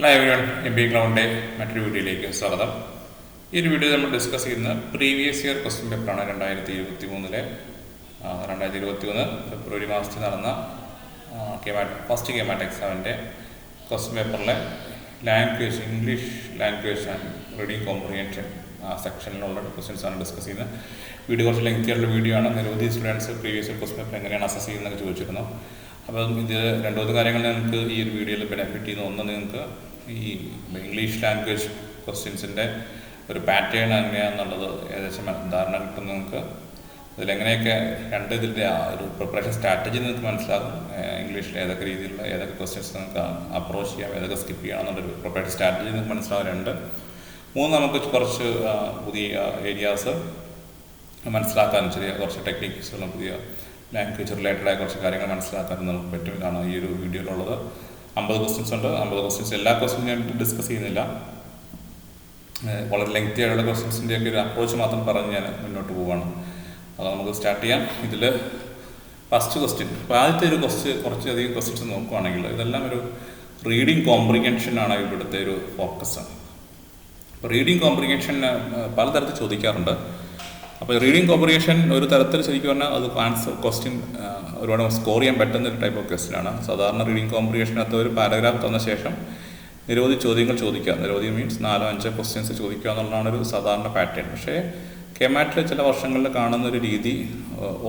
Hello everyone, MBA ഗ്രൗണ്ടിൻ്റെ മറ്റൊരു വീഡിയോയിലേക്ക് സ്വാഗതം. ഈ ഒരു വീഡിയോ നമ്മൾ ഡിസ്കസ് ചെയ്യുന്ന പ്രീവിയസ് ഇയർ ക്വസ്റ്റ്യൻ പേപ്പറാണ്. 2023 ഫെബ്രുവരി മാസത്തിൽ നടന്ന ഫസ്റ്റ് കെമാറ്റ് എക്സാമിൻ്റെ ക്വസ്റ്റ്യൻ പേപ്പറിലെ language, English language and reading comprehension സെക്ഷനിലുള്ള ക്വസ്റ്റ്യൻസാണ് ഡിസ്കസ് ചെയ്യുന്നത്. വീഡിയോ കുറച്ച് ലെങ്തി ആയിട്ടുള്ള വീഡിയോ ആണ്. നിരവധി students previous year question paper എങ്ങനെയാണ് അസസ് ചെയ്യുന്നതെന്ന് ചോദിച്ചിരുന്നു. അപ്പം ഇത് രണ്ടു കാര്യങ്ങൾ നിങ്ങൾക്ക് ഈ ഒരു വീഡിയോയിൽ ബെനിഫിറ്റ് ചെയ്യുന്ന ഒന്ന്, നിങ്ങൾക്ക് ഈ ഇംഗ്ലീഷ് ലാംഗ്വേജ് ക്വസ്റ്റ്യൻസിൻ്റെ ഒരു പാറ്റേൺ എങ്ങനെയാണെന്നുള്ളത് ഏകദേശം ധാരണ കിട്ടും. നിങ്ങൾക്ക് ഇതിലെങ്ങനെയൊക്കെ ഇതിൻ്റെ ഒരു പ്രിപ്പറേഷൻ സ്ട്രാറ്റജി നിങ്ങൾക്ക് മനസ്സിലാകും. ഇംഗ്ലീഷിൽ ഏതൊക്കെ രീതിയിലുള്ള ഏതൊക്കെ ക്വസ്റ്റ്യൻസ് നിങ്ങൾക്ക് അപ്രോച്ച് ചെയ്യാം, ഏതൊക്കെ സ്കിപ്പ് ചെയ്യാം എന്നുള്ളൊരു പ്രിപ്പറേഷൻ സ്ട്രാറ്റജി നിങ്ങൾക്ക് മനസ്സിലാകാറുണ്ട്. നമുക്ക് കുറച്ച് പുതിയ ഏരിയാസ് മനസ്സിലാക്കാനും കുറച്ച് ടെക്നിക്സുകളും പുതിയ ലാംഗ്വേജ് റിലേറ്റഡായ കുറച്ച് കാര്യങ്ങൾ മനസ്സിലാക്കാനും നമുക്ക് പറ്റും. ഇതാണ് ഈ ഒരു വീഡിയോയിലുള്ളത്. 50 ക്വസ്റ്റ്യൻസ് ഉണ്ട്. 50 ക്വസ്റ്റ്യൻസ് എല്ലാ ക്വസ്റ്റ്യൻസും ഞാൻ ഡിസ്കസ് ചെയ്യുന്നില്ല. വളരെ ലെങ്തി ആയിട്ടുള്ള ക്വസ്റ്റ്യൻസിൻ്റെയൊക്കെ ഒരു അപ്രോച്ച് മാത്രം പറഞ്ഞ് ഞാൻ മുന്നോട്ട് പോവുകയാണ്. അത് നമുക്ക് സ്റ്റാർട്ട് ചെയ്യാം. ഇതിൽ ഫസ്റ്റ് ക്വസ്റ്റ്യൻ, ആദ്യത്തെ ഒരു കുറച്ചധികം ക്വസ്റ്റ്യൻസ് നോക്കുകയാണെങ്കിൽ ഇതെല്ലാം ഒരു റീഡിങ് കോംപ്രിഹെൻഷനാണ് ഇവിടുത്തെ ഒരു ഫോക്കസ്. അപ്പോൾ റീഡിങ് കോംപ്രിഹെൻഷൻ പലതരത്തിൽ ചോദിക്കാറുണ്ട്. അപ്പോൾ റീഡിങ് കോംപ്രിഹെൻഷൻ ഒരു തരത്തിൽ ശരിക്കും പറഞ്ഞാൽ അത് ആൻസർ ക്വസ്റ്റ്യൻ ഒരുപാട് സ്കോർ ചെയ്യാൻ പറ്റുന്ന ഒരു ടൈപ്പ് ഓഫ് ക്വസ്റ്റ്യനാണ്. സാധാരണ റീഡിങ് കോംപ്രിഹെൻഷനകത്ത് ഒരു പാരഗ്രാഫ് തന്ന ശേഷം നിരവധി ചോദ്യങ്ങൾ ചോദിക്കുക, നിരവധി മീൻസ് 4-5 ക്വസ്റ്റ്യൻസ് ചോദിക്കുക എന്നുള്ളതാണ് ഒരു സാധാരണ പാറ്റേൺ. പക്ഷേ കെമാറ്റിൽ ചില വർഷങ്ങളിൽ കാണുന്നൊരു രീതി,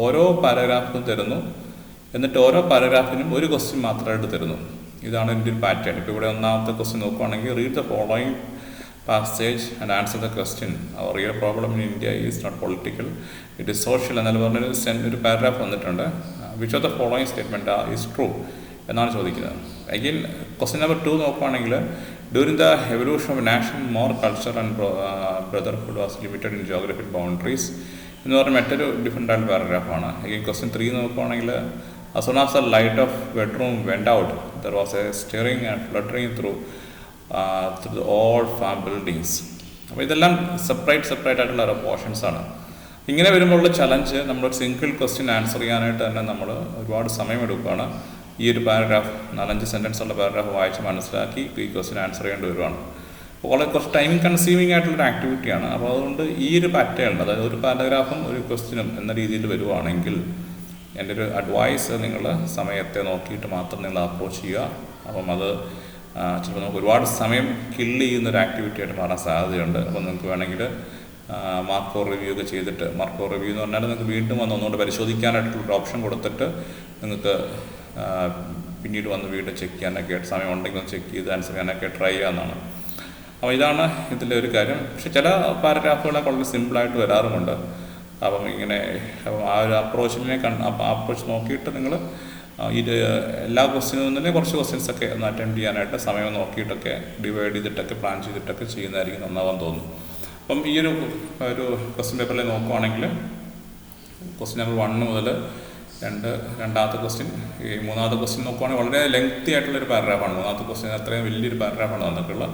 ഓരോ പാരഗ്രാഫും തരുന്നു, എന്നിട്ട് ഓരോ പാരഗ്രാഫിനും ഒരു ക്വസ്റ്റ്യൻ മാത്രമായിട്ട് തരുന്നു. ഇതാണ് എൻ്റെ ഒരു പാറ്റേൺ. ഇപ്പോൾ ഇവിടെ ഒന്നാമത്തെ ക്വസ്റ്റ്യൻ നോക്കുകയാണെങ്കിൽ, read the following passage and answer the question. Our real problem in India is not political, it is social എന്നല്ല പറഞ്ഞൊരു പാരഗ്രാഫ് വന്നിട്ടുണ്ട്. Which of the following statement is true എന്നാണ് ചോദിക്കുന്നത്. അഗെയിൻ ക്വസ്റ്റ്യൻ നമ്പർ 2 നോക്കുകയാണെങ്കിൽ, during the evolution of nation more culture and brotherhood was limited in geographic boundaries എന്ന് പറഞ്ഞ മറ്റൊരു different ആയിട്ട് പാരഗ്രാഫാണ്. അഗെയിൻ ക്വസ്റ്റ്യൻ 3 നോക്കുകയാണെങ്കിൽ, as soon as the light of bedroom went out there was a stirring and fluttering through the old farm buildings. അപ്പോൾ ഇതെല്ലാം separate ആയിട്ടുള്ള ഓരോ പോർഷൻസാണ്. ഇങ്ങനെ വരുമ്പോഴുള്ള ചലഞ്ച്, നമ്മളൊരു സിംഗിൾ ക്വസ്റ്റ്യൻ ആൻസർ ചെയ്യാനായിട്ട് തന്നെ നമ്മൾ ഒരുപാട് സമയമെടുക്കുകയാണ്. ഈ ഒരു പാരഗ്രാഫ് 4-5 സെൻറ്റൻസ് ഉള്ള പാരഗ്രാഫ് വായിച്ച് മനസ്സിലാക്കി ഈ ക്വസ്റ്റ്യൻ ആൻസർ ചെയ്യേണ്ടി വരുവാണ്. അപ്പോൾ വളരെ കുറച്ച് ടൈം കൺസ്യൂമിങ് ആയിട്ടുള്ളൊരു ആക്ടിവിറ്റിയാണ്. അപ്പോൾ അതുകൊണ്ട് ഈ ഒരു പാറ്റേൺ, അതായത് ഒരു പാരഗ്രാഫും ഒരു ക്വസ്റ്റ്യനും എന്ന രീതിയിൽ വരുവാണെങ്കിൽ എൻ്റെ ഒരു അഡ്വൈസ്, നിങ്ങൾ സമയത്തെ നോക്കിയിട്ട് മാത്രം നിങ്ങൾ അപ്രോച്ച് ചെയ്യുക. അപ്പം അത് ചിലപ്പോൾ നമുക്ക് ഒരുപാട് സമയം കില്ല് ചെയ്യുന്നൊരു ആക്ടിവിറ്റി ആയിട്ട് മാറാൻ സാധ്യതയുണ്ട്. അപ്പോൾ നിങ്ങൾക്ക് വേണമെങ്കിൽ മാർക്കോ റിവ്യൂ ഒക്കെ ചെയ്തിട്ട്, മാർക്കോ റിവ്യൂ എന്ന് പറഞ്ഞാൽ നിങ്ങൾക്ക് വീണ്ടും ഒന്നുകൂടെ പരിശോധിക്കാനായിട്ടുള്ളൊരു ഓപ്ഷൻ കൊടുത്തിട്ട് നിങ്ങൾക്ക് പിന്നീട് വന്ന് വീണ്ടും ചെക്ക് ചെയ്യാനൊക്കെ സമയം ഉണ്ടെങ്കിൽ ഒന്ന് ചെക്ക് ചെയ്ത് ആൻസർ ചെയ്യാനൊക്കെ ട്രൈ ചെയ്യാമെന്നാണ്. അപ്പോൾ ഇതാണ് ഇതിലെ ഒരു കാര്യം. പക്ഷെ ചില പാരഗ്രാഫുകളൊക്കെ വളരെ സിമ്പിളായിട്ട് വരാറുമുണ്ട്. അപ്പം ആ ഒരു അപ്രോച്ച് നോക്കിയിട്ട് നിങ്ങൾ ഇത് എല്ലാ ക്വസ്റ്റ്യനും തന്നെ കുറച്ച് ക്വസ്റ്റ്യൻസൊക്കെ ഒന്ന് അറ്റൻഡ് ചെയ്യാനായിട്ട് സമയം നോക്കിയിട്ടൊക്കെ ഡിവൈഡ് ചെയ്തിട്ടൊക്കെ പ്ലാൻ ചെയ്തിട്ടൊക്കെ ചെയ്യുന്നതായിരിക്കും നന്നാവാൻ തോന്നുന്നു. അപ്പം ഈ ഒരു ക്വസ്റ്റ്യൻ പേപ്പറിൽ നോക്കുവാണെങ്കിൽ, ക്വസ്റ്റ്യൻ നമ്പർ 1 മുതൽ രണ്ടാമത്തെ ക്വസ്റ്റ്യൻ, ഈ മൂന്നാമത്തെ ക്വസ്റ്റ്യൻ നോക്കുവാണെങ്കിൽ വളരെ ലെങ്തി ആയിട്ടുള്ളൊരു പാരഗ്രാഫാണ്. മൂന്നാമത്തെ ക്വസ്റ്റ്യൻ അത്രയും വലിയൊരു പാരഗ്രാഫാണ് തന്നിട്ടുള്ളത്.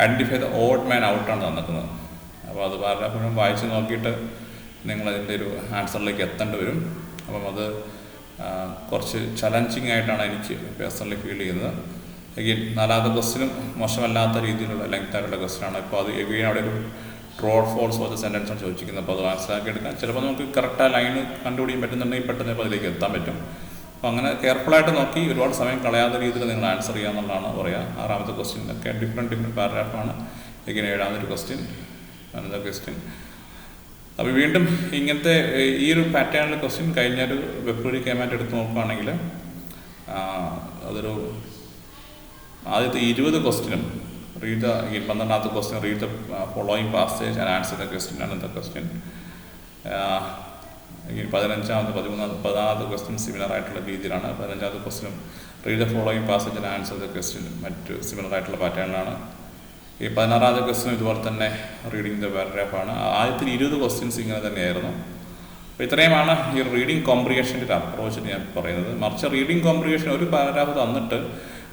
ഐഡൻറ്റിഫൈ ദ ഓഡ് മാൻ ഔട്ടാണ് തന്നിട്ടുള്ളത്. അപ്പോൾ അത് പാരഗ്രാഫ് വായിച്ച് നോക്കിയിട്ട് നിങ്ങളതിൻ്റെ ഒരു ആൻസറിലേക്ക് എത്തേണ്ടി വരും. അപ്പം അത് കുറച്ച് ചലഞ്ചിങ് ആയിട്ടാണ് എനിക്ക് പേഴ്സണലി ഫീൽ ചെയ്യുന്നത്. എഗെയിൻ 4ാമത്തെ ക്വസ്റ്റ്യനും മോശമല്ലാത്ത രീതിയിലുള്ള ലെങ്ത് ആയിട്ടുള്ള ക്വസ്റ്റ്യനാണ്. ഇപ്പോൾ അത് എഗെയിൻ അവിടെ ഒരു ട്രൂ ഓർ ഫോൾസ് പോലത്തെ സെൻറ്റൻസാണ് ചോദിച്ചിരിക്കുന്നത്. അപ്പോൾ അത് മനസ്സിലാക്കി എടുക്കാൻ ചിലപ്പോൾ നമുക്ക് കറക്റ്റ് ആ ലൈന് കണ്ടുപിടിക്കാൻ പറ്റുന്നുണ്ടെങ്കിൽ പെട്ടെന്ന് ഇപ്പോൾ അതിലേക്ക് എത്താൻ പറ്റും. അപ്പോൾ അങ്ങനെ കെയർഫുള്ളായിട്ട് നോക്കി ഒരുപാട് സമയം കളയാത്ത രീതിയിൽ നിങ്ങൾ ആൻസർ ചെയ്യാമെന്നുള്ളതാണ് പറയുക. 6ാമത്തെ ക്വസ്റ്റ്യനൊക്കെ ഡിഫറെൻറ്റ് പാരഗ്രാഫാണ്. എഗെയിൻ 7ാമതൊരു ക്വസ്റ്റ്യൻ, 9ാമത്തെ ക്വസ്റ്റ്യൻ. അപ്പോൾ വീണ്ടും ഇങ്ങനത്തെ ഈ ഒരു പാറ്റേണിൽ ക്വസ്റ്റ്യൻ കഴിഞ്ഞൊരു ഫെബ്രുവരി കെമാറ്റ് എടുത്ത് നോക്കുകയാണെങ്കിൽ, അതൊരു ആദ്യത്തെ 20 ക്വസ്റ്റ്യനും റീഡ് ദ 12ാമത്തെ question, read the following passage and answer the question ആണ് ദ ക്വസ്റ്റ്യൻ. 15ാമത്തെ 13ാമത്തെ ക്വസ്റ്റ്യൻ സിമിലർ ആയിട്ടുള്ള രീതിയിലാണ്. 15ാമത്തെ ക്വസ്റ്റ്യനും read the following passage and answer the question മറ്റ് സിമിലർ ആയിട്ടുള്ള പാറ്റേണിലാണ്. ഈ 16ാമത്തെ ക്വസ്റ്റ്യൻ ഇതുപോലെ തന്നെ റീഡിങ് ദ പാരഗ്രാഫാണ്. ആദ്യത്തെ 20 ക്വസ്റ്റ്യൻസ് ഇങ്ങനെ തന്നെയായിരുന്നു. അപ്പോൾ ഇത്രയുമാണ് ഈ റീഡിങ് കോംപ്രിഹെൻഷൻ്റെ ഒരു അപ്രോച്ച് ഞാൻ പറയുന്നത്. മറിച്ച് റീഡിങ് കോംപ്രിഹെൻഷൻ ഒരു പാരഗ്രാഫ് തന്നിട്ട്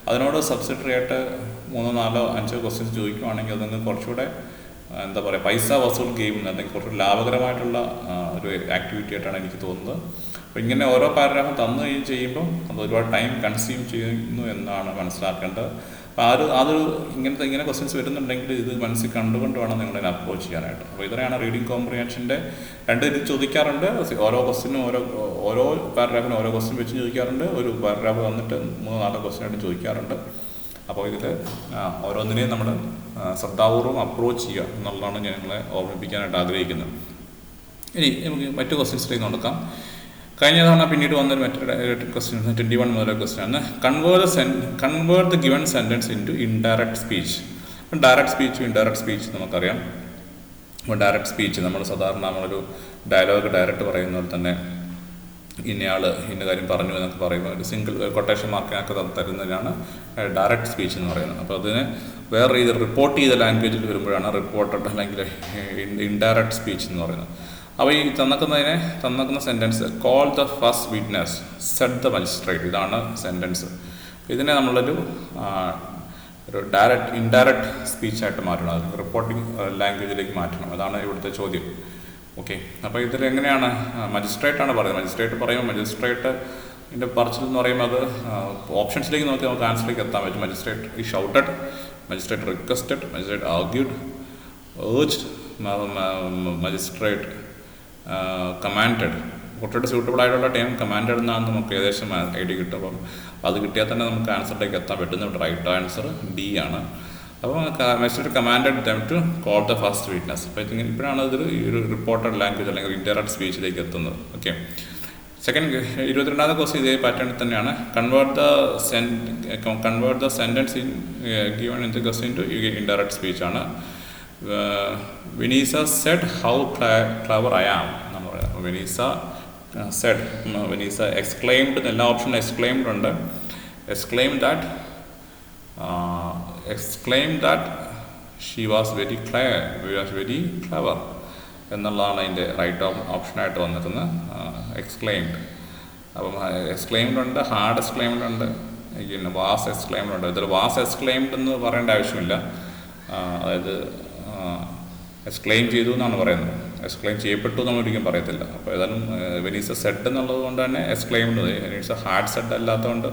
അതിനോട് സബ്സിഡറി ആയിട്ട് 3-4-5 ക്വസ്റ്റ്യൻസ് ചോദിക്കുകയാണെങ്കിൽ അത് നിങ്ങൾക്ക് കുറച്ചുകൂടെ എന്താ പറയുക, പൈസ വസൂൽ ഗെയിം അല്ലെങ്കിൽ കുറച്ചുകൂടി ലാഭകരമായിട്ടുള്ള ഒരു ആക്ടിവിറ്റി ആയിട്ടാണ് എനിക്ക് തോന്നുന്നത്. അപ്പോൾ ഇങ്ങനെ ഓരോ പാരഗ്രാഫും തന്നു ചെയ്യുമ്പോൾ അത് ഒരുപാട് ടൈം കൺസ്യൂം ചെയ്യുന്നു എന്നാണ് മനസ്സിലാക്കേണ്ടത്. അപ്പോൾ അതൊരു ഇങ്ങനെ ക്വസ്റ്റ്യൻസ് വരുന്നുണ്ടെങ്കിൽ ഇത് മനസ്സിൽ കണ്ടുകൊണ്ട് വേണം നിങ്ങളതിനെ അപ്രോച്ച് ചെയ്യാനായിട്ട്. അപ്പോൾ ഇതിനെയാണ് റീഡിങ് കോംപ്രിഹെൻഷൻ്റെ രണ്ട് ഇത് ചോദിക്കാറുണ്ട്. ഓരോ ക്വസ്റ്റിനും ഓരോ പാരഗ്രാഫിനും ഓരോ ക്വസ്റ്റ്യൻ വെച്ച് ചോദിക്കാറുണ്ട്. ഒരു പാരഗ്രാഫ് വന്നിട്ട് 3-4 ക്വസ്റ്റ്യനായിട്ട് ചോദിക്കാറുണ്ട്. അപ്പോൾ ഇതിൽ ഓരോന്നിനെയും നമ്മൾ ശ്രദ്ധാപൂർവ്വം അപ്രോച്ച് ചെയ്യുക എന്നുള്ളതാണ് ഞാൻ നിങ്ങളെ ഓർമ്മിപ്പിക്കാനായിട്ട് ആഗ്രഹിക്കുന്നത്. ഇനി നമുക്ക് മറ്റു ക്വസ്റ്റ്യൻസിലേക്ക് നോക്കാം. കഴിഞ്ഞ തവണ പിന്നീട് വന്നൊരു മറ്റൊരു ക്വസ്റ്റ്യൻ 21 മുതലുള്ള ക്വസ്റ്റ്യൻ ആണ് convert the given sentence in to indirect speech. Indirect speech നമുക്കറിയാം. അപ്പോൾ ഡയറക്റ്റ് സ്പീച്ച് നമ്മൾ സാധാരണ നമ്മളൊരു ഡയലോഗ് ഡയറക്റ്റ് പറയുന്ന പോലെ തന്നെ ഇന്നയാൾ ഇന്ന കാര്യം പറഞ്ഞു എന്നൊക്കെ പറയുമ്പോൾ ഒരു സിംഗിൾ കൊട്ടേഷൻ മാർക്കിനൊക്കെ തരുന്നതിനാണ് ഡയറക്റ്റ് സ്പീച്ച് എന്ന് പറയുന്നത്. അപ്പോൾ അതിന് വേറെ രീതിയിൽ റിപ്പോർട്ട് ചെയ്ത ലാംഗ്വേജിൽ വരുമ്പോഴാണ് റിപ്പോർട്ടഡ് അല്ലെങ്കിൽ ഇൻഡയറക്റ്റ് സ്പീച്ച് എന്ന് പറയുന്നത്. അപ്പോൾ ഈ തന്നിക്കുന്ന sentence call the first witness said the magistrate, ഇതാണ് സെൻറ്റൻസ്. ഇതിനെ നമ്മളൊരു ഇൻഡയറക്റ്റ് സ്പീച്ചായിട്ട് മാറ്റണം, അത് റിപ്പോർട്ടിംഗ് ലാംഗ്വേജിലേക്ക് മാറ്റണം. അതാണ് ഇവിടുത്തെ ചോദ്യം. ഓക്കെ, അപ്പോൾ ഇതിൽ എങ്ങനെയാണ് മജിസ്ട്രേറ്റാണ് പറയുന്നത്. മജിസ്ട്രേറ്റിൻ്റെ പറച്ചിൽ എന്ന് പറയുമ്പോൾ അത് ഓപ്ഷൻസിലേക്ക് നോക്കി നമുക്ക് ആൻസറിലേക്ക് എത്താൻ പറ്റും. മജിസ്ട്രേറ്റ് ഈ shouted, magistrate requested, magistrate argued, urged, magistrate commanded. കുറച്ചുകൂടെ സൂട്ടബിൾ ആയിട്ടുള്ള ടൈം കമാൻഡഡ് എന്നാണ് നമുക്ക് ഏകദേശം ഐഡിയ കിട്ടും. അപ്പം അത് കിട്ടിയാൽ തന്നെ നമുക്ക് ആൻസറിലേക്ക് എത്താൻ പറ്റുന്ന റൈറ്റ് ആൻസർ ഡി ആണ്. അപ്പോൾ magistrate commanded them to call the first witness. അപ്പോൾ ഇപ്പോഴാണ് ഈ ഒരു റിപ്പോർട്ടഡ് ലാംഗ്വേജ് അല്ലെങ്കിൽ ഇൻഡയറക്റ്റ് സ്പീച്ചിലേക്ക് എത്തുന്നത്. ഓക്കെ, സെക്കൻഡ് 22ാമത്തെ ക്വസ്റ്റ്യൻ ഇതേ പാറ്റേണിൽ തന്നെയാണ്. Convert the sentence in given in the question to indirect സ്പീച്ചാണ്. Vanessa said how clever I am എന്ന് പറയാം. വെനീസ സെഡ്, വെനീസ എക്സ്ക്ലെയിംഡ്, എല്ലാ ഓപ്ഷനിലും എക്സ്ക്ലെയിംഡ് ഉണ്ട്. Exclaim that she was very clever എന്നുള്ളതാണ് അതിൻ്റെ റൈറ്റ് ഓപ്ഷനായിട്ട് വന്നിരുന്നത്. എക്സ്ക്ലെയിംഡ്. അപ്പം എക്സ്ക്ലെയിംഡ് ഉണ്ട്, ഹാർഡ് എക്സ്ക്ലെയിംഡ് ഉണ്ട്, പിന്നെ വാസ് എക്സ്ക്ലെയിംഡ് ഉണ്ട്. ഇതിൽ വാസ് എക്സ്ക്ലെയിംഡ് എന്ന് പറയേണ്ട ആവശ്യമില്ല. അതായത് എക്സ്ക്ലെയിം ചെയ്തു എന്നാണ് പറയുന്നത്. എക്സ്ക്ലെയിം ചെയ്യപ്പെട്ടു നമ്മൾ ഒരിക്കലും പറയത്തില്ല. അപ്പോൾ ഏതായാലും വെനീസ സെഡ് എന്നുള്ളത് കൊണ്ട് തന്നെ എക്സ്ക്ലെയിംഡ്, വെനീസ ഹാർഡ് സെഡ് അല്ലാത്തതുകൊണ്ട്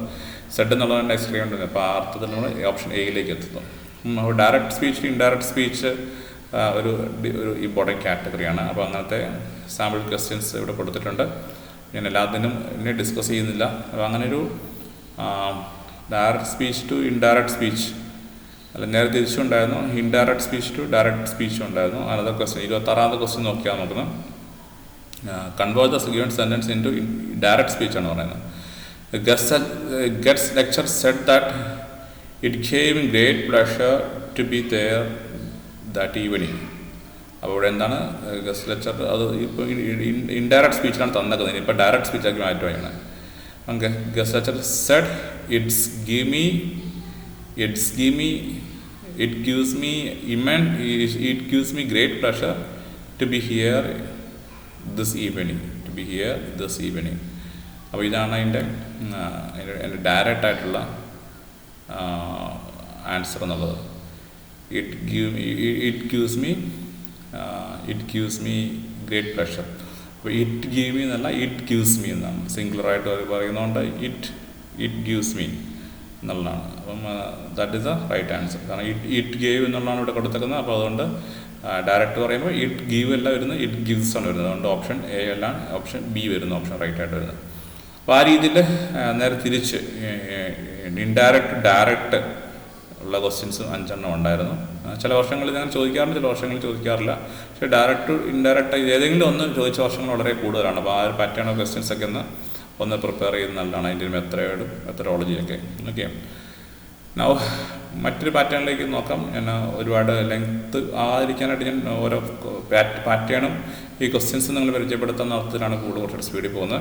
സെഡ് എന്നുള്ളത് തന്നെ എക്സ്ക്ലെയിംഡ്. അപ്പോൾ ആ അർത്ഥത്തിൽ നമ്മൾ ഓപ്ഷൻ എയിലേക്ക് എത്തുന്നു. അപ്പോൾ ഡയറക്റ്റ് സ്പീച്ച്, ഇൻഡയറക്റ്റ് സ്പീച്ച് ഒരു ഇമ്പോർട്ടൻറ്റ് കാറ്റഗറിയാണ്. അപ്പോൾ അങ്ങനത്തെ സാമ്പിൾ ക്വസ്റ്റ്യൻസ് ഇവിടെ കൊടുത്തിട്ടുണ്ട്. ഞാൻ എല്ലാത്തിനും എന്നെ ഡിസ്കസ് ചെയ്യുന്നില്ല. അപ്പോൾ അങ്ങനെ ഒരു direct speech to indirect speech, അല്ല നേരെ തിരിച്ചുണ്ടായിരുന്നു. ഇൻഡയറക്റ്റ് സ്പീച്ച് ടു ഡയറക്റ്റ് സ്പീച്ചും ഉണ്ടായിരുന്നു. അനദർ ക്വസ്റ്റ്യൻ 26ാമത്തെ ക്വസ്റ്റ്യൻ നോക്കിയാൽ നോക്കുന്നത് convert the given sentence in to direct സ്പീച്ചാണ് പറയുന്നത്. Gets lecture said that it gave great pleasure to be there that evening. അപ്പോൾ ഇവിടെ എന്താണ് ഗസ്റ്റ് ലെക്ചർ, അത് ഇപ്പോൾ ഇൻഡയറക്റ്റ് സ്പീച്ചിലാണ് തന്നേക്കുന്നത്. ഇപ്പോൾ ഡയറക്റ്റ് സ്പീച്ചാക്കി മാറ്റുകയാണ്. Guest lecture said it gives me great pleasure to be here this evening. അപ്പോൾ ഇതാണ് എൻ്റെ ഡയറക്റ്റ് ആയിട്ടുള്ള ആൻസർ എന്നുള്ളത്. It gives me great pleasure. അപ്പോൾ ഇറ്റ് ഗീവ് മീ എന്നല്ല, ഇറ്റ് ഗീവ്സ് മീ എന്നാണ് സിംഗുലറായിട്ട് പറയുന്നതുകൊണ്ട് ഇറ്റ് ഗീവ്സ് മീ എന്നുള്ളതാണ്. അപ്പം that is the right answer. കാരണം ഇറ്റ് ഗേവ് എന്നുള്ളതാണ് ഇവിടെ കൊടുത്തേക്കുന്നത്. അപ്പോൾ അതുകൊണ്ട് ഡയറക്റ്റ് പറയുമ്പോൾ ഇറ്റ് ഗീവ് അല്ല വരുന്നത്, ഇറ്റ് ഗിവ്സ് ആണ് വരുന്നത്. അതുകൊണ്ട് ഓപ്ഷൻ എ അല്ല, ഓപ്ഷൻ ബി വരുന്നു, ഓപ്ഷൻ റൈറ്റ് ആയിട്ട് വരുന്നത്. അപ്പോൾ ആ രീതിയിൽ നേരെ തിരിച്ച് ഇൻഡയറക്റ്റ് ഡയറക്റ്റ് ഉള്ള ക്വസ്റ്റ്യൻസ് 5 ഉണ്ടായിരുന്നു. ചില വർഷങ്ങളിൽ ഞാൻ ചോദിക്കാറുണ്ട്, ചില വർഷങ്ങളിൽ ചോദിക്കാറില്ല. പക്ഷേ ഡയറക്റ്റ് ഇൻഡയറക്റ്റ് ഏതെങ്കിലും ഒന്ന് ചോദിച്ച വർഷങ്ങൾ വളരെ കൂടുതലാണ്. അപ്പോൾ ആ ഒരു പാറ്റേൺ ഓഫ് ക്വസ്റ്റ്യൻസൊക്കെ ഒന്ന് പ്രിപ്പയർ ചെയ്യുന്നത് നല്ലതാണ്. അതിൻ്റെ മെത്തഡോളജിയൊക്കെ. ഓക്കെ, മറ്റൊരു പാറ്റേണിലേക്ക് നോക്കാം. ഞാൻ ഒരുപാട് ലെങ്ത്ത് ആയിരിക്കാനായിട്ട് ഞാൻ ഓരോ പാറ്റേണും ഈ ക്വസ്റ്റ്യൻസ് നിങ്ങൾ പരിചയപ്പെടുത്തുന്ന അർത്ഥത്തിലാണ് കുറച്ചുകൂടി സ്പീഡിൽ പോകുന്നത്.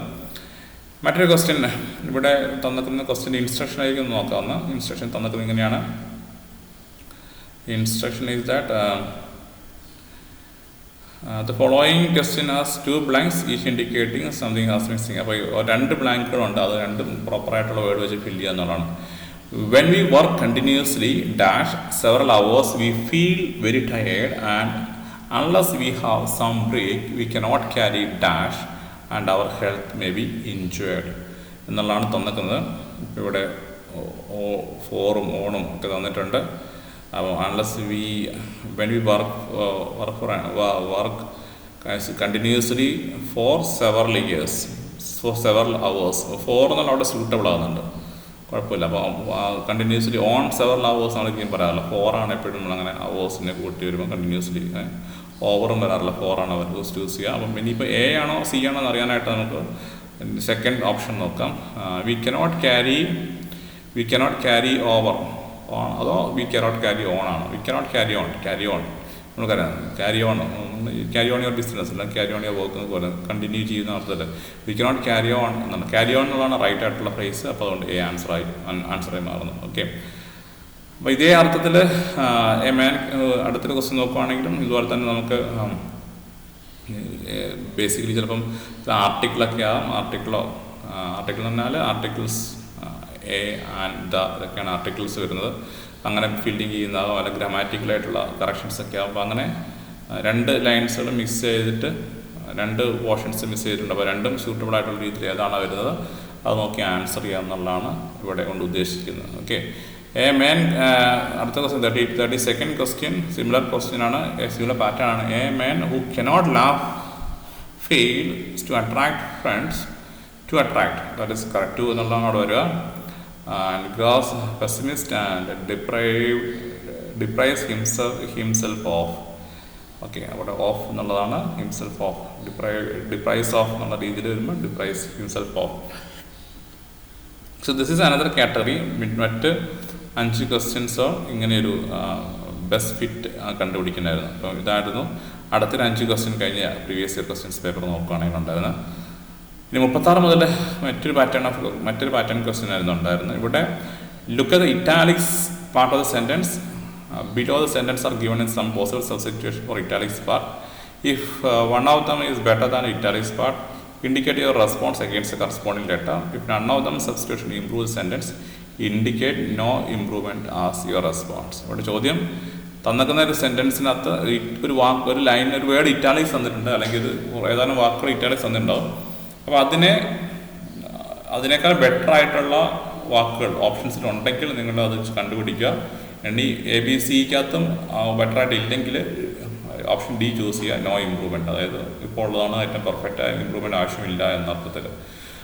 മറ്റൊരു ക്വസ്റ്റ്യൻ ഇവിടെ തന്നിക്കുന്ന ക്വസ്റ്റ്യൻ ഇൻസ്ട്രക്ഷനായിരിക്കും നോക്കാവുന്ന. ഇൻസ്ട്രക്ഷൻ തന്നിക്കുന്നത് ഇങ്ങനെയാണ്. Instruction is that the following question has 2 blanks each indicating something has missing. അപ്പോൾ 2 ബ്ലാങ്കുകളുണ്ട്, അത് രണ്ടും പ്രോപ്പറായിട്ടുള്ള വേർഡ് വെച്ച് ഫില്ല് ചെയ്യുക എന്നുള്ളതാണ്. When we work continuously dash several hours we feel very tired and unless we have some break we cannot carry dash and our health may be injured എന്നുള്ളതാണ് തന്നിക്കുന്നത്. ഇവിടെ ഫോറും ഓണും ഒക്കെ തന്നിട്ടുണ്ട്. അപ്പോൾ unless when we work continuously four several years four several hours, 4 എന്നുള്ള അവിടെ suitable ആകുന്നുണ്ട്, കുഴപ്പമില്ല. അപ്പോൾ കണ്ടിന്യൂസ്ലി ഓൺ സെവറൽ അവേഴ്സ് ആണ് എനിക്ക് പറയാറില്ല, 4 ആണ് എപ്പോഴും നമ്മളങ്ങനെ അവേഴ്സിനെ കൂട്ടി വരുമ്പോൾ കണ്ടിന്യൂസ്ലി ഓവറും വരാറില്ല, 4 ആണ് അവർ ചൂസ് ചെയ്യുക. അപ്പം ഇനിയിപ്പോൾ എ ആണോ സി ആണോ എന്ന് അറിയാനായിട്ട് നമുക്ക് സെക്കൻഡ് ഓപ്ഷൻ നോക്കാം. വി കനോട്ട് ക്യാരി ഓവർ അതോ വി കനോട്ട് ക്യാരി ഓൺ ആണ്. വി കനോട്ട് ക്യാരി ഓൺ നമുക്കറിയാം, ക്യാരി ഓൺ യുവർ ബിസിനസ് അല്ല, ക്യാരി ഓൺ യുവർ വർക്ക് എന്ന് പോലെ കണ്ടിന്യൂ ചെയ്യുന്ന അർത്ഥത്തിൽ വി കനോട്ട് ക്യാരി ഓൺ എന്നാണ്. ക്യാരി ഓൺ എന്നുള്ളതാണ് റൈറ്റ് ആയിട്ടുള്ള ഫ്രേസ്. അപ്പോൾ അതുകൊണ്ട് എ ആൻസറായി മാറുന്നു. ഓക്കെ, അപ്പോൾ ഇതേ അർത്ഥത്തിൽ അടുത്തൊരു ക്വസ്റ്റ്യൻ നോക്കുകയാണെങ്കിലും ഇതുപോലെ തന്നെ നമുക്ക് ബേസിക്കലി ചിലപ്പം ആർട്ടിക്കിളൊക്കെ ആകും. ആർട്ടിക്കിൾ എന്ന് പറഞ്ഞാൽ ആർട്ടിക്കിൾസ് എ ആൻഡ് ദ ഇതൊക്കെയാണ് ആർട്ടിക്കിൾസ് വരുന്നത്. അങ്ങനെ ഫില്ലിങ് ചെയ്യുന്നതാകും, അല്ല ഗ്രാമാറ്റിക്കലായിട്ടുള്ള കറക്ഷൻസ് ഒക്കെ ആകുമ്പോൾ അങ്ങനെ 2 ലൈൻസുകൾ മിക്സ് ചെയ്തിട്ട് 2 പോർഷൻസ് മിക്സ് ചെയ്തിട്ടുണ്ട്. അപ്പോൾ രണ്ടും സ്യൂട്ടബിൾ ആയിട്ടുള്ള രീതിയിൽ ഏതാണ് വരുന്നത് അത് നോക്കി ആൻസർ ചെയ്യാമെന്നുള്ളതാണ് ഇവിടെ കൊണ്ട് ഉദ്ദേശിക്കുന്നത്. ഓക്കെ, അടുത്ത question 32nd question similar question ആണ്, സിമിലർ പാറ്റേൺ ആണ്. A man who cannot laugh fails to attract friends that is correct. 2 എന്നുള്ളതാണ് അവിടെ വരിക. And grows pessimist and deprives himself of. Okay, അവിടെ ഓഫ് എന്നുള്ളതാണ്, ഹിംസെൽഫ് ഓഫ്, ഡിപ്രൈസ് ഓഫ് എന്നുള്ള രീതിയിൽ വരുമ്പോൾ ഡിപ്രൈസ് himself of. So this is another category. മറ്റ് 5 ക്വസ്റ്റ്യൻസോ ഇങ്ങനെയൊരു ബെസ്റ്റ് ഫിറ്റ് കണ്ടുപിടിക്കണമായിരുന്നു. അപ്പോൾ ഇതായിരുന്നു അടുത്തൊരു 5 ക്വസ്റ്റ്യൻ കഴിഞ്ഞ പ്രീവിയസ് ഇയർ ക്വസ്റ്റ്യൻസ് പേപ്പർ നോക്കുകയാണെങ്കിൽ ഉണ്ടായിരുന്നത്. ഇനി 36 മുതൽ മറ്റൊരു പാറ്റേൺ ക്വസ്റ്റ്യൻ ആയിരുന്നു ഉണ്ടായിരുന്നത്. ഇവിടെ look at the italics part of the sentence below the sentence are given in some possible substitution for italics part. If one of them is better than italics part, indicate your response against the corresponding letter. If none of them substitution improve the sentence, indicate no improvement as your response. ഇവിടെ ചോദ്യം തന്നിക്കുന്ന ഒരു സെൻറ്റൻസിനകത്ത് ഒരു line, ഒരു word italics തന്നിട്ടുണ്ട്, അല്ലെങ്കിൽ ഏതാനും വാക്കുകൾ italics തന്നിട്ടുണ്ടാവും. അപ്പോൾ അതിനേക്കാൾ ബെറ്റർ ആയിട്ടുള്ള വാക്കുകൾ ഓപ്ഷൻസിലുണ്ടെങ്കിൽ നിങ്ങൾ അത് കണ്ടുപിടിക്കുക. ഇനി ABCക്കകത്തും ബെറ്റർ ആയിട്ട് ഇല്ലെങ്കിൽ ഓപ്ഷൻ ഡി ചൂസ് ചെയ്യുക, നോ ഇമ്പ്രൂവ്മെൻറ്റ്. അതായത് ഇപ്പോൾ ഉള്ളതാണ് ഏറ്റവും പെർഫെക്റ്റ്, ഇമ്പ്രൂവ്മെൻറ്റ് ആവശ്യമില്ല എന്നർത്ഥത്തിൽ.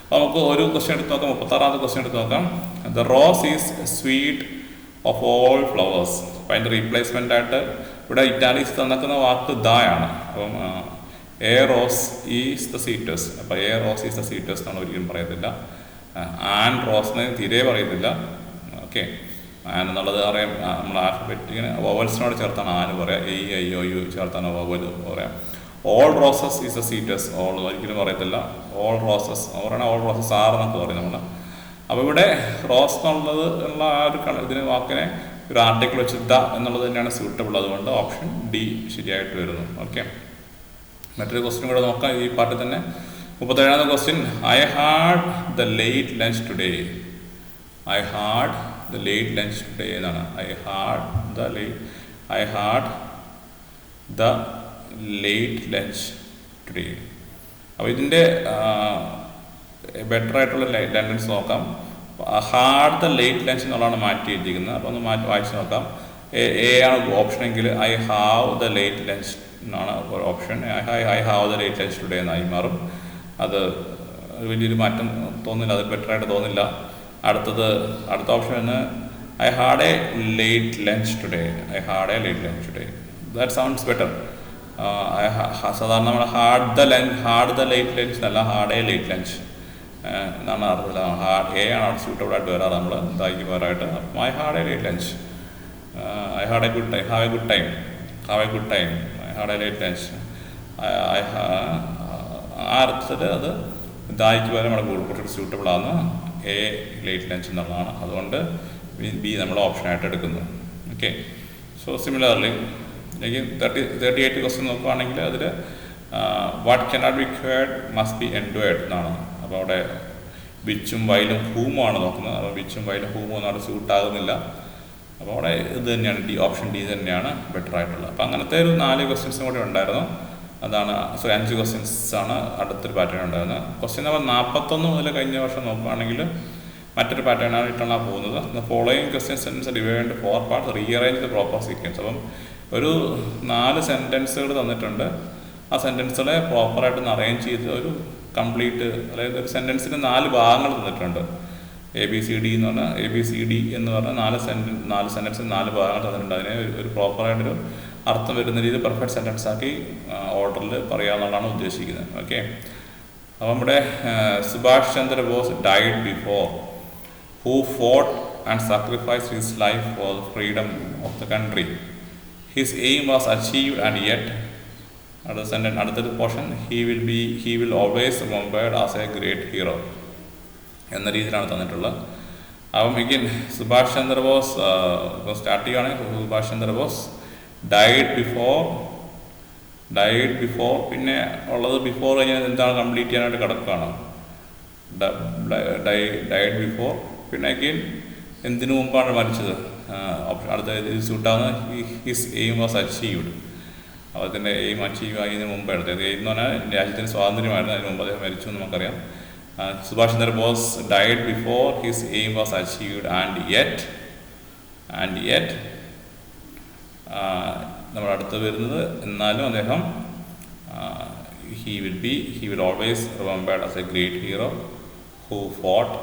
അപ്പോൾ നമുക്ക് ഒരു ക്വസ്റ്റ്യൻ എടുത്ത് നോക്കാം. 36ാമത്തെ ക്വസ്റ്റ്യൻ എടുത്ത് നോക്കാം. The rose is sweet of all flowers. അപ്പം അതിൻ്റെ റീപ്ലേസ്മെൻ്റ് ആയിട്ട് ഇവിടെ ഇറ്റാലിക്സ് തന്നിക്കുന്ന വാക്ക് ദ ആണ്. അപ്പം a rose is the sweetest. അപ്പോൾ a rose is the sweetest എന്നാണ് ഒരിക്കലും പറയത്തില്ല. ആൻ റോസിന് തീരെ പറയത്തില്ല. ഓക്കെ, ആൻ എന്നുള്ളത് അറിയാം, നമ്മൾ ആൽഫബറ്റ് ഇങ്ങനെ വവൽസിനോട് ചേർത്താണ് ആന് പറയാം, AEIOU ചേർത്താണ് വവൽ പറയാം. All roses is the sweetest. All ഒരിക്കലും പറയത്തില്ല. ഓൾ റോസസ് പറയുന്നത് ഓൾ റോസസ് എന്നൊക്കെ പറയും നമ്മൾ. അപ്പോൾ ഇവിടെ റോസ് എന്നുള്ളത് ഉള്ള ആ ഒരു ഇതിന് വാക്കിനെ ഒരു ആർട്ടിക്കിൾ വെച്ച് ദ എന്നുള്ളത് തന്നെയാണ് സ്യൂട്ടബിൾ. അതുകൊണ്ട് ഓപ്ഷൻ ഡി ശരിയായിട്ട് വരുന്നു. ഓക്കെ, മറ്റൊരു ക്വസ്റ്റ്യൻ കൂടെ നോക്കാം ഈ പാട്ടിൽ തന്നെ. 37ാമത്തെ question. I had the late lunch today. I had the late lunch today എന്നാണ്. I had the late lunch today. അപ്പോൾ ഇതിൻ്റെ ബെറ്റർ ആയിട്ടുള്ള ലെൻസ് നോക്കാം. ഹാഡ് ദ ലേറ്റ് ലഞ്ച് എന്നുള്ളതാണ് മാറ്റി എഴുതിയിരിക്കുന്നത്. അപ്പോൾ ഒന്ന് വായിച്ച് നോക്കാം. എ ആണ് ഓപ്ഷനെങ്കിൽ I have the late lunch എന്നാണ് ഒരു option. I have the late lunch today എന്നായി മാറും. അത് വലിയൊരു മാറ്റം തോന്നില്ല, അത് ബെറ്ററായിട്ട് തോന്നില്ല. അടുത്ത ഓപ്ഷൻ എന്ന് I had A late lunch today. That sounds better. സാധാരണ നമ്മൾ ഹാഡ് ദ ലേറ്റ് ലഞ്ച് എന്നല്ല, ഹാഡ് എ ലേറ്റ് ലഞ്ച് എന്നാണ് അർത്ഥമില്ല. എ ആണ് അവിടെ സ്യൂട്ടബിൾ ആയിട്ട് വരാറ് നമ്മൾ ഇതാക്കി വരാറായിട്ട്. അപ്പം I had A late lunch, I had A good time, have A good time, I had A late lunch. ആ അർത്ഥത്തിൽ അത് ഇതാക്കി വരെ നമ്മൾ കുറച്ചുകൂടി സ്യൂട്ടബിൾ ആകുന്ന എ ലേറ്റ് ലഞ്ച് എന്നുള്ളതാണ്. അതുകൊണ്ട് ബി നമ്മൾ ഓപ്ഷനായിട്ട് എടുക്കുന്നു. ഓക്കെ, സോ സിമിലർലി 38 ക്വസ്റ്റ്യൻ നോക്കുകയാണെങ്കിൽ അതിൽ what cannot be cured must be endured എന്നാണ്. അപ്പോൾ അവിടെ വിച്ചും വൈലും ഹൂമാണ് നോക്കുന്നത്. അപ്പോൾ വിച്ചും വൈലും ഹൂമും ഒന്നും അവിടെ സ്യൂട്ടാകുന്നില്ല. അപ്പോൾ അവിടെ ഇത് തന്നെയാണ് ഓപ്ഷൻ ഡി തന്നെയാണ് ബെറ്റർ ആയിട്ടുള്ളത്. അപ്പോൾ അങ്ങനത്തെ ഒരു 4 ക്വസ്റ്റ്യൻസും കൂടി ഉണ്ടായിരുന്നു. അതാണ് 5 ക്വസ്റ്റ്യൻസ് ആണ് അടുത്തൊരു പാറ്റേൺ ഉണ്ടായിരുന്നത്. ക്വസ്റ്റ്യൻ നമ്പർ 41 മുതൽ കഴിഞ്ഞ വർഷം നോക്കുകയാണെങ്കിൽ മറ്റൊരു പാറ്റേൺ ആയിട്ടാണ് പോകുന്നത്. Following question sentence divide into 4 parts, rearrange the proper sequence. അപ്പം ഒരു 4 സെൻറ്റൻസുകൾ തന്നിട്ടുണ്ട്. ആ സെൻറ്റൻസുകളെ പ്രോപ്പറായിട്ടൊന്ന് അറേഞ്ച് ചെയ്ത് ഒരു കംപ്ലീറ്റ്, അതായത് ഒരു സെൻറ്റൻസിന് 4 ഭാഗങ്ങൾ തന്നിട്ടുണ്ട്. ABCD എന്ന് പറഞ്ഞാൽ 4 സെൻറ്റൻസിന് 4 ഭാഗങ്ങൾ തന്നിട്ടുണ്ട്. അതിനെ ഒരു പ്രോപ്പറായിട്ടൊരു അർത്ഥം വരുന്ന രീതിയിൽ പെർഫെക്റ്റ് സെൻറ്റൻസ് ആക്കി ഓർഡറിൽ പറയാമെന്നുള്ളതാണ് ഉദ്ദേശിക്കുന്നത്. ഓക്കെ, അപ്പോൾ നമ്മുടെ Subhash Chandra Bose died before who fought and sacrificed his life for the freedom of the country. His aim was achieved and yet, അടുത്തൊരു portion, he will always remembered as a great hero എന്ന രീതിയിലാണ് തന്നിട്ടുള്ളത്. അപ്പം എഗെയിൻ സുഭാഷ് ചന്ദ്രബോസ് സ്റ്റാർട്ട് ചെയ്യുകയാണെങ്കിൽ Subhash Chandrabose died before, പിന്നെ ഉള്ളത് before കഴിഞ്ഞാൽ എന്താണ് കംപ്ലീറ്റ് ചെയ്യാനായിട്ട് കിടക്കുകയാണ്. ഡൈഡ് ബിഫോർ, പിന്നെ അഗെയിൻ എന്തിനു മുമ്പാണ് മരിച്ചത്, അടുത്ത സൂട്ടാവുന്ന ഹിസ് എയിം വാസ് അച്ചീവ്ഡ്, അദ്ദേഹത്തിൻ്റെ എയിം അച്ചീവ് ആയതിനു മുമ്പ് എടുത്തത്. എയിം എന്ന് പറഞ്ഞാൽ രാജ്യത്തിന് സ്വാതന്ത്ര്യമായിരുന്നു, അതിന് മുമ്പ് അദ്ദേഹം മരിച്ചു എന്ന് നമുക്കറിയാം. Subhash Chandra Bose died before his aim was achieved and yet നമ്മൾ അടുത്ത് വരുന്നത്, എന്നാലും അദ്ദേഹം he will always remembered as a great hero who fought.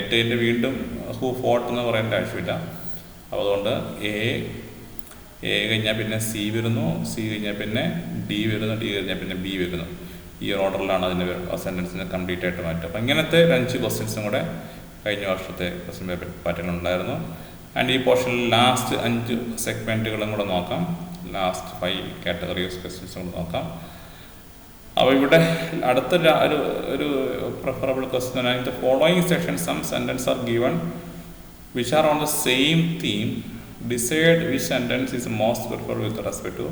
ഏറ്റവും വീണ്ടും ഹൂ ഫോട്ട് എന്ന് പറയേണ്ട ആവശ്യമില്ല. അപ്പോൾ അതുകൊണ്ട് എ കഴിഞ്ഞാൽ പിന്നെ സി വരുന്നു, സി കഴിഞ്ഞാൽ പിന്നെ ഡി വരുന്നു, ഡി കഴിഞ്ഞാൽ പിന്നെ ബി വരുന്നു. ഈ ഓർഡറിലാണ് അതിൻ്റെ സെൻറ്റൻസിനെ കംപ്ലീറ്റ് ആയിട്ട് മാറ്റുക. അപ്പം ഇങ്ങനത്തെ 5 ക്വസ്റ്റ്യൻസും കൂടെ കഴിഞ്ഞ വർഷത്തെ ക്വസ്റ്റ്യൻ പേപ്പർ പാറ്റേൺ ഉണ്ടായിരുന്നു. ആൻഡ് ഈ പോർഷനിൽ ലാസ്റ്റ് 5 സെഗ്മെൻറ്റുകളും കൂടെ നോക്കാം. ലാസ്റ്റ് 5 കാറ്റഗറീസ് ക്വസ്റ്റ്യൻസും കൂടെ നോക്കാം. അപ്പോൾ ഇവിടെ അടുത്ത ഒരു പ്രിഫറബിൾ ക്വസ്റ്റ്യൻ ആണ്, the following section some sentence are given which are on the same theme, decide which sentence is most preferred with respect to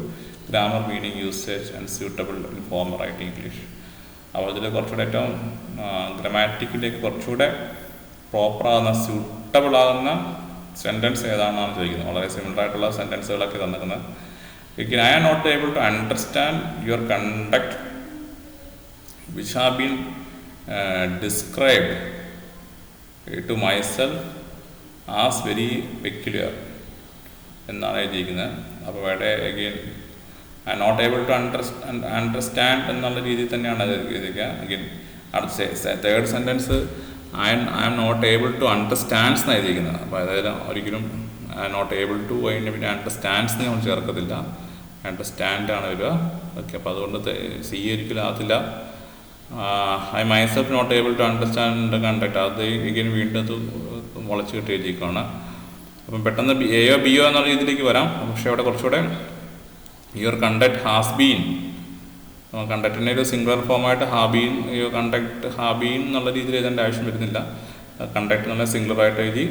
grammar, meaning, usage and suitable in form writing English. അപ്പോൾ ഇതിൽ കുറച്ചുകൂടെ ഏറ്റവും ഗ്രാമാറ്റിക്കിലേക്ക് കുറച്ചുകൂടെ പ്രോപ്പറാകുന്ന suitable ആകുന്ന sentence ഏതാണെന്നാണ് ചോദിക്കുന്നത്. വളരെ similar ആയിട്ടുള്ള സെൻറ്റൻസുകളൊക്കെ തന്നിരിക്കുന്നത്. I am not able to understand your conduct which have been described to myself as very peculiar എന്നാണ് എഴുതിയിരിക്കുന്നത്. അപ്പോൾ ഇവിടെ again I am not able to understand എന്നുള്ള രീതിയിൽ തന്നെയാണ് അത് എഴുതിക്കുക. അഗെയിൻ അടുത്ത third sentence I am not able to understands എന്നാണ് എഴുതിയിരിക്കുന്നത്. അപ്പോൾ അതായത് ഒരിക്കലും I am not able to കഴിഞ്ഞ് പിന്നെ അണ്ടർസ്റ്റാൻഡ്സ് നമ്മൾ ചേർക്കത്തില്ല, അണ്ടർസ്റ്റാൻഡാണ് വരിക. ഓക്കെ, അപ്പോൾ അതുകൊണ്ട് സി ഒരിക്കലും ആകത്തില്ല. I myself not able to understand conduct, അത് എഗെയിൻ വീണ്ടും അത് മുളച്ച് കിട്ടി എഴുതിയിരിക്കുകയാണ്. അപ്പം പെട്ടെന്ന് എയോ ബിയോ എന്നുള്ള രീതിയിലേക്ക് വരാം. പക്ഷേ അവിടെ കുറച്ചുകൂടെ യുവർ കണ്ടക്ട് ഹാസ് ബീൻ, കണ്ടക്റ്റിൻ്റെ ഒരു സിംഗുലർ ഫോമായിട്ട് ഹാബീൻ, കണ്ടക്ട് ഹാബീൻ എന്നുള്ള രീതിയിൽ എഴുതേണ്ട ആവശ്യം വരുന്നില്ല. കണ്ടക്ട് എന്നുള്ള സിംഗുലറായിട്ട് എഴുതി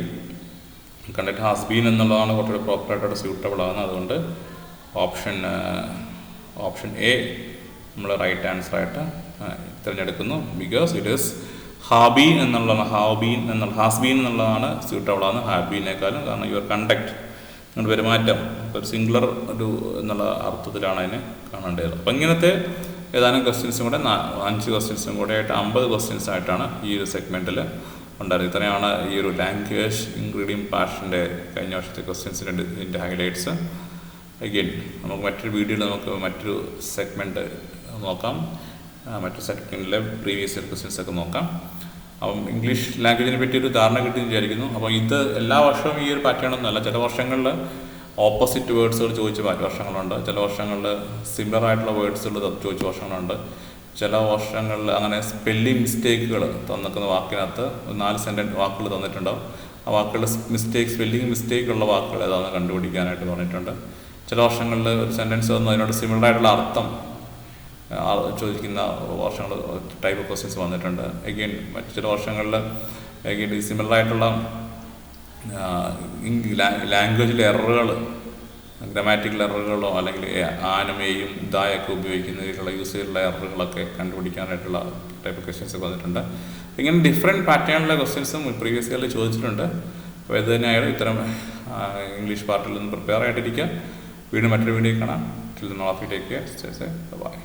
കണ്ടക്ട് ഹാസ് ബീൻ എന്നുള്ളതാണ് കുറച്ചുകൂടെ പ്രോപ്പറായിട്ട് സ്യൂട്ടബിൾ ആകുന്നത്. അതുകൊണ്ട് ഓപ്ഷൻ എ നമ്മൾ റൈറ്റ് ആൻസറായിട്ട് തിരഞ്ഞെടുക്കുന്നു. ബിക്കോസ് ഇറ്റ് ഈസ് ഹാബീൻ എന്നുള്ളതാണ്, ഹാസ്ബീൻ എന്നുള്ളതാണ് സ്യൂട്ടബിൾ ആണ് ഹാബീനേക്കാളും. കാരണം യുവർ കണ്ടക്ട് നിങ്ങളുടെ പെരുമാറ്റം ഒരു സിംഗുലർ ഒരു എന്നുള്ള അർത്ഥത്തിലാണ് അതിനെ കാണേണ്ടത്. അപ്പം ഇങ്ങനത്തെ ഏതാനും ക്വസ്റ്റ്യൻസും കൂടെ 5 ക്വസ്റ്റ്യൻസും കൂടെ ആയിട്ട് 50 ക്വസ്റ്റ്യൻസ് ആയിട്ടാണ് ഈ ഒരു സെഗ്മെൻറ്റിൽ ഉണ്ടായിരുന്നത്. ഇത്രയാണ് ഈ ഒരു ലാംഗ്വേജ് ഇൻഗ്രീഡിയൻറ്റ് പാഷൻ്റെ കഴിഞ്ഞ വർഷത്തെ ക്വസ്റ്റ്യൻസിൻ്റെ ഹൈലൈറ്റ്സ്. അഗെയിൻ നമുക്ക് മറ്റൊരു വീഡിയോയിൽ നമുക്ക് മറ്റൊരു സെഗ്മെൻറ്റ് നോക്കാം, മറ്റു സെഗ്മെൻറ്റിലെ പ്രീവിയസ് ഇയർ ക്വസ്റ്റ്യൻസ് ഒക്കെ നോക്കാം. അപ്പം ഇംഗ്ലീഷ് ലാംഗ്വേജിനെ പറ്റി ഒരു ധാരണ കിട്ടിയെന്ന് വിചാരിക്കുന്നു. അപ്പോൾ ഇത് എല്ലാ വർഷവും ഈ ഒരു പാറ്റേൺ ഒന്നുമല്ല. ചില വർഷങ്ങളിൽ ഓപ്പോസിറ്റ് വേർഡ്സുകൾ ചോദിച്ച വർഷങ്ങളുണ്ട്, ചില വർഷങ്ങളിൽ സിമിലർ ആയിട്ടുള്ള വേർഡ്സുകൾ ചോദിച്ച വർഷങ്ങളുണ്ട്, ചില വർഷങ്ങളിൽ അങ്ങനെ സ്പെല്ലിംഗ് മിസ്റ്റേക്കുകൾ തന്നിക്കുന്ന വാക്കിനകത്ത് 4 സെൻറ്റൻസ് വാക്കുകൾ തന്നിട്ടുണ്ടാവും. ആ വാക്കുകളുടെ സ്പെല്ലിംഗ് മിസ്റ്റേക്കുള്ള വാക്കുകൾ ഏതാണെന്ന് കണ്ടുപിടിക്കാനായിട്ട് പറഞ്ഞിട്ടുണ്ട്. ചില വർഷങ്ങളിൽ ഒരു സെൻറ്റൻസ് വന്നു അതിനോട് സിമിലർ ആയിട്ടുള്ള അർത്ഥം ചോദിക്കുന്ന വർഷങ്ങൾ ടൈപ്പ് ഓഫ് ക്വസ്റ്റ്യൻസ് വന്നിട്ടുണ്ട്. എഗെയിൻ മറ്റു ചില വർഷങ്ങളിൽ എഗെയിൻ ഈ സിമിലർ ആയിട്ടുള്ള ലാംഗ്വേജിലെ എററുകൾ, ഗ്രാമാറ്റിക്കൽ എററുകളോ അല്ലെങ്കിൽ ആനും എയും ദായൊക്കെ ഉപയോഗിക്കുന്നതിലുള്ള യൂസ് ചെയ്തിട്ടുള്ള എററുകളൊക്കെ കണ്ടുപിടിക്കാനായിട്ടുള്ള ടൈപ്പ് ക്വസ്റ്റ്യൻസ് ഒക്കെ വന്നിട്ടുണ്ട്. ഇങ്ങനെ ഡിഫറെൻറ്റ് പാറ്റേണിലെ ക്വസ്റ്റ്യൻസും പ്രീവിയസ് ഇയറിൽ ചോദിച്ചിട്ടുണ്ട്. അപ്പോൾ ഇത് തന്നെയായാലും ഇത്തരം ഇംഗ്ലീഷ് പാർട്ടിൽ നിന്ന് പ്രിപ്പയർ ആയിട്ടിരിക്കുക. വീണ്ടും മറ്റൊരു വീഡിയോ കാണാം. Till then all of you take care, stay safe, by.